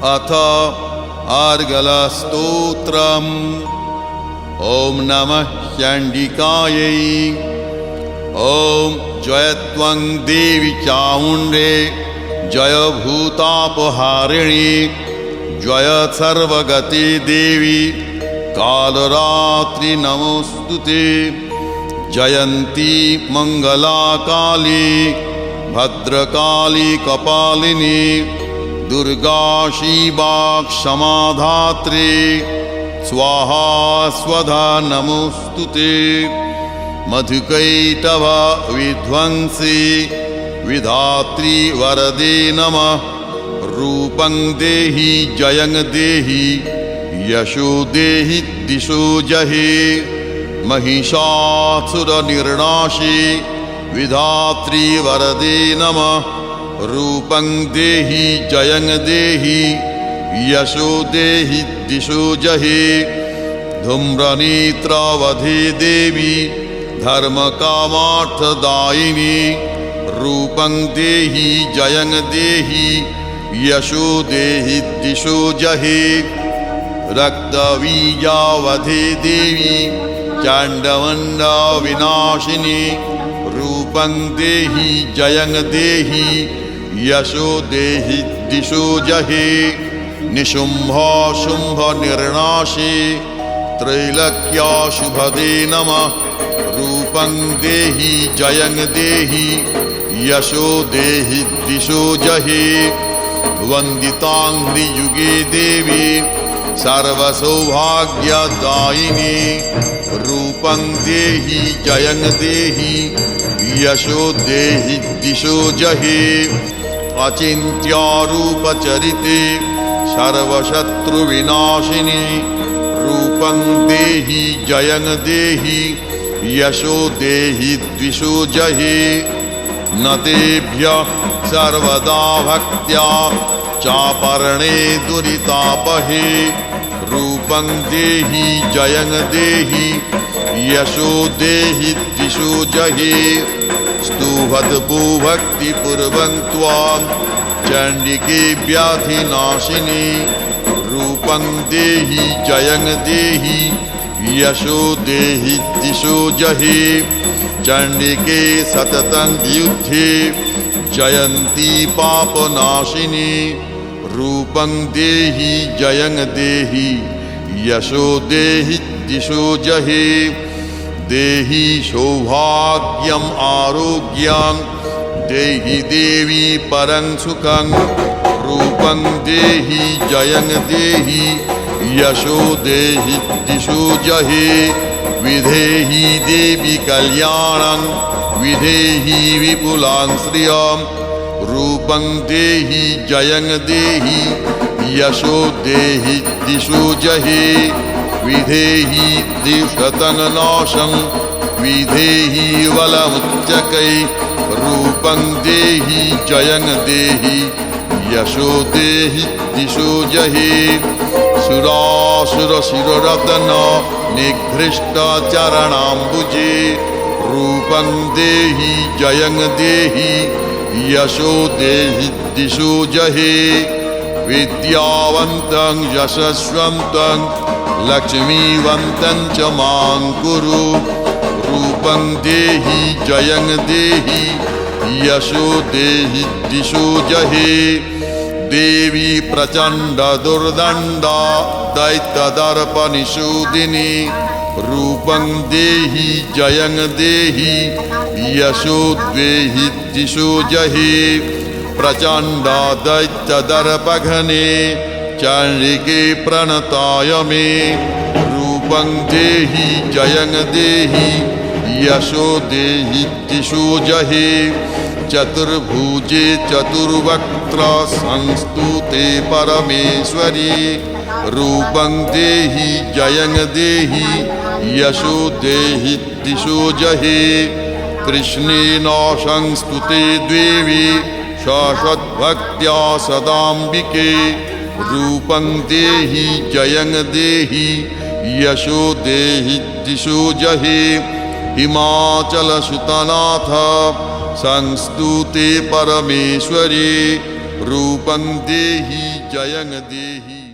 अथ अर्गलस्तोत्रम्। ॐ नमः चण्डिकायै। ॐ जय त्वं देवी चामुण्डे, जय भूतापहारिणी, जय सर्वगते देवी कालरात्रि नमोस्तुते। जयन्ती मंगला काली भद्रकाली कपालिनी, दुर्गा शिवा क्षमा धात्री, स्वाहा स्वधा नमोस्तुते। मधुकैटभ विध्वंसी विधात्री वरदे नमः। रूपं देहि जयं देहि, यशो देहि दिशो जहि। महिषासुरनिर्नाशी विधात्री वरदे नमः। रूपं देहि जयं देहि, यशो देहि दिशो जहि। धूम्रनेत्रावधे देवी धर्मकामार्थदायिनी, रूपं देहि जयं देहि, यशो देहि दिशो जहि। रक्तबीजावधे देवी चाण्डवण्डा विनाशिनी, रूपं देहि जयं देहि, यशो देहि दिशो जहि। निशुम्भा शुम्भ निर्नाशी त्रैलक्या शुभदे नमः। रूपं देहि जयं देहि, यशो देहि दिशो जहि। वन्दिताङ्घ्रियुगे देवी सर्वसौभाग्यदायिनी, रूपं देहि जयं देहि, यशो देहि दिशो जहि। अचिन्त्यारूपचरिते सर्वशत्रुविनाशिनी, रूपं देहि जयं देहि, यशो देहि द्विषो जहि। न तेभ्यः सर्वदा भक्त्या चापर्णे दुरितापहे, रूपं देहि जयं देहि, यशो देहि दिशो जहि। स्तुभद्भो भक्तिपूर्वं त्वां चण्डिके व्याधिनाशिनी, रूपं देहि जयं देहि, यशो देहि दिशो जहि। चण्डिके सततं युद्धे जयन्ती पापनाशिनी, रूपं देहि जयं देहि, यशो देहि दिशो जहि। देहि सौभाग्यम् आरोग्यं, देहि देवी परं सुखं, रूपं देहि जयं देहि, यशो देहि दिशो जहि। विधेहि देवी कल्याणं, विधेहि विपुलां श्रियं, रूपं देहि जयं देहि, यशो देहि दिशो जहि। विधेहि द्विषतं नाशं, विधेहि बलमुच्चकै, रूपं देहि जयं देहि, यशो देहि दिशो जहि। सुरासुरशिररत्न निघ्रिष्टचरणाम्बुजे, रूपं देहि जयं देहि, यशो देहि दिशो जहि। विद्यावन्तं यशस्वन्तं लक्ष्मीवन्तं च मां कुरु, रूपं देहि जयं देहि, यशो देहि दिशो जहि। देवी प्रचण्ड दुर्दण्डा दैत्यदर्पनिषूदिनी, रूपं देहि जयं देहि, यशो देहि दिशो जहि। प्रचण्डा दैत्यदर्पघ्ने चण्डिके प्रणताय मे, रूपं देहि जयं देहि, यशो देहि दिशो जहि। चतुर्भुजे चतुर्वक्त्र संस्तुते परमेश्वरी, रूपं देहि जयं देहि, यशो देहि दिशो जहि। कृष्णेन संस्तुते देवी शाश्वतभक्त्या सदाम्बिके, रूपं देहि जयं देहि, यशो देहि दिशो जहि। हिमाचलसुतनाथ संस्तुते परमेश्वरी, रूपं देहि जयं देहि।